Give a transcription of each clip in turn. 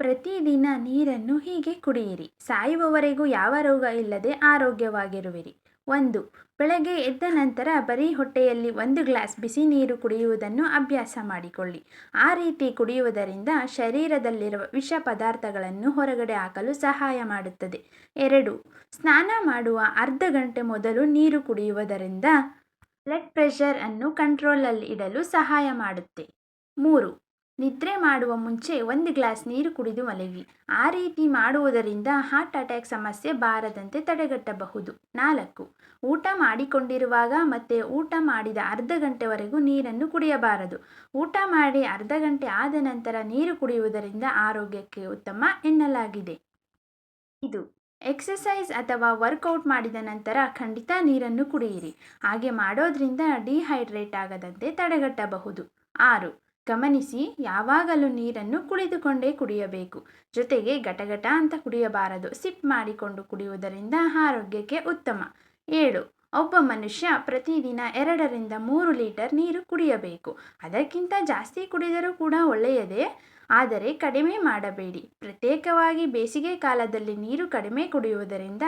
ಪ್ರತಿದಿನ ನೀರನ್ನು ಹೀಗೆ ಕುಡಿಯಿರಿ, ಸಾಯುವವರೆಗೂ ಯಾವ ರೋಗ ಇಲ್ಲದೆ ಆರೋಗ್ಯವಾಗಿರುವಿರಿ. 1. ಬೆಳಗ್ಗೆ ಎದ್ದ ನಂತರ ಬರೀ ಹೊಟ್ಟೆಯಲ್ಲಿ 1 ಗ್ಲಾಸ್ ಬಿಸಿ ನೀರು ಕುಡಿಯುವುದನ್ನು ಅಭ್ಯಾಸ ಮಾಡಿಕೊಳ್ಳಿ. ಆ ರೀತಿ ಕುಡಿಯುವುದರಿಂದ ಶರೀರದಲ್ಲಿರುವ ವಿಷ ಪದಾರ್ಥಗಳನ್ನು ಹೊರಗಡೆ ಹಾಕಲು ಸಹಾಯ ಮಾಡುತ್ತದೆ. 2. ಸ್ನಾನ ಮಾಡುವ ಅರ್ಧ ಗಂಟೆ ಮೊದಲು ನೀರು ಕುಡಿಯುವುದರಿಂದ ಬ್ಲಡ್ ಪ್ರೆಷರ್ ಅನ್ನು ಕಂಟ್ರೋಲಲ್ಲಿ ಇಡಲು ಸಹಾಯ ಮಾಡುತ್ತೆ. 3. ನಿದ್ರೆ ಮಾಡುವ ಮುಂಚೆ 1 ಗ್ಲಾಸ್ ನೀರು ಕುಡಿದು ಮಲಗಿ. ಆ ರೀತಿ ಮಾಡುವುದರಿಂದ ಹಾರ್ಟ್ ಅಟ್ಯಾಕ್ ಸಮಸ್ಯೆ ಬಾರದಂತೆ ತಡೆಗಟ್ಟಬಹುದು. 4. ಊಟ ಮಾಡಿಕೊಂಡಿರುವಾಗ ಮತ್ತು ಊಟ ಮಾಡಿದ ಅರ್ಧ ಗಂಟೆವರೆಗೂ ನೀರನ್ನು ಕುಡಿಯಬಾರದು. ಊಟ ಮಾಡಿ ಅರ್ಧ ಗಂಟೆ ಆದ ನಂತರ ನೀರು ಕುಡಿಯುವುದರಿಂದ ಆರೋಗ್ಯಕ್ಕೆ ಉತ್ತಮ ಎನ್ನಲಾಗಿದೆ. ಇದು ಎಕ್ಸಸೈಸ್ ಅಥವಾ ವರ್ಕೌಟ್ ಮಾಡಿದ ನಂತರ ಖಂಡಿತ ನೀರನ್ನು ಕುಡಿಯಿರಿ. ಹಾಗೆ ಮಾಡೋದ್ರಿಂದ ಡಿಹೈಡ್ರೇಟ್ ಆಗದಂತೆ ತಡೆಗಟ್ಟಬಹುದು. 6. ಗಮನಿಸಿ, ಯಾವಾಗಲೂ ನೀರನ್ನು ಕುಡಿದುಕೊಂಡೇ ಕುಡಿಯಬೇಕು. ಜೊತೆಗೆ ಗಟಗಟ ಅಂತ ಕುಡಿಯಬಾರದು. ಸಿಪ್ ಮಾಡಿಕೊಂಡು ಕುಡಿಯುವುದರಿಂದ ಆರೋಗ್ಯಕ್ಕೆ ಉತ್ತಮ. 7. ಒಬ್ಬ ಮನುಷ್ಯ ಪ್ರತಿದಿನ 2 ರಿಂದ 3 ಲೀಟರ್ ನೀರು ಕುಡಿಯಬೇಕು. ಅದಕ್ಕಿಂತ ಜಾಸ್ತಿ ಕುಡಿದರೂ ಕೂಡ ಒಳ್ಳೆಯದೇ, ಆದರೆ ಕಡಿಮೆ ಮಾಡಬೇಡಿ. ಪ್ರತ್ಯೇಕವಾಗಿ ಬೇಸಿಗೆ ಕಾಲದಲ್ಲಿ ನೀರು ಕಡಿಮೆ ಕುಡಿಯುವುದರಿಂದ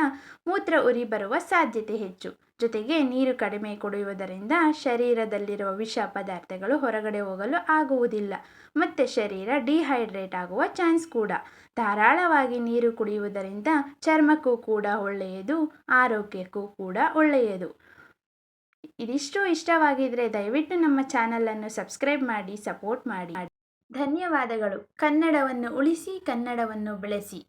ಮೂತ್ರ ಉರಿ ಬರುವ ಸಾಧ್ಯತೆ ಹೆಚ್ಚು. ಜೊತೆಗೆ ನೀರು ಕಡಿಮೆ ಕುಡಿಯುವುದರಿಂದ ಶರೀರದಲ್ಲಿರುವ ವಿಷ ಪದಾರ್ಥಗಳು ಹೊರಗಡೆ ಹೋಗಲು ಆಗುವುದಿಲ್ಲ ಮತ್ತು ಶರೀರ ಡಿಹೈಡ್ರೇಟ್ ಆಗುವ ಚಾನ್ಸ್ ಕೂಡ. ಧಾರಾಳವಾಗಿ ನೀರು ಕುಡಿಯುವುದರಿಂದ ಚರ್ಮಕ್ಕೂ ಕೂಡ ಒಳ್ಳೆಯದು, ಆರೋಗ್ಯಕ್ಕೂ ಕೂಡ ಒಳ್ಳೆಯದು. ಇದಿಷ್ಟು ಇಷ್ಟವಾಗಿದ್ದರೆ ದಯವಿಟ್ಟು ನಮ್ಮ ಚಾನಲನ್ನು ಸಬ್ಸ್ಕ್ರೈಬ್ ಮಾಡಿ, ಸಪೋರ್ಟ್ ಮಾಡಿ. ಧನ್ಯವಾದಗಳು. ಕನ್ನಡವನ್ನು ಉಳಿಸಿ, ಕನ್ನಡವನ್ನು ಬೆಳೆಸಿ.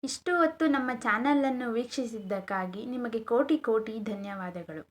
ಇಷ್ಟು ಹೊತ್ತು ನಮ್ಮ ಚಾನಲನ್ನು ವೀಕ್ಷಿಸಿದ್ದಕ್ಕಾಗಿ ನಿಮಗೆ ಕೋಟಿ ಕೋಟಿ ಧನ್ಯವಾದಗಳು.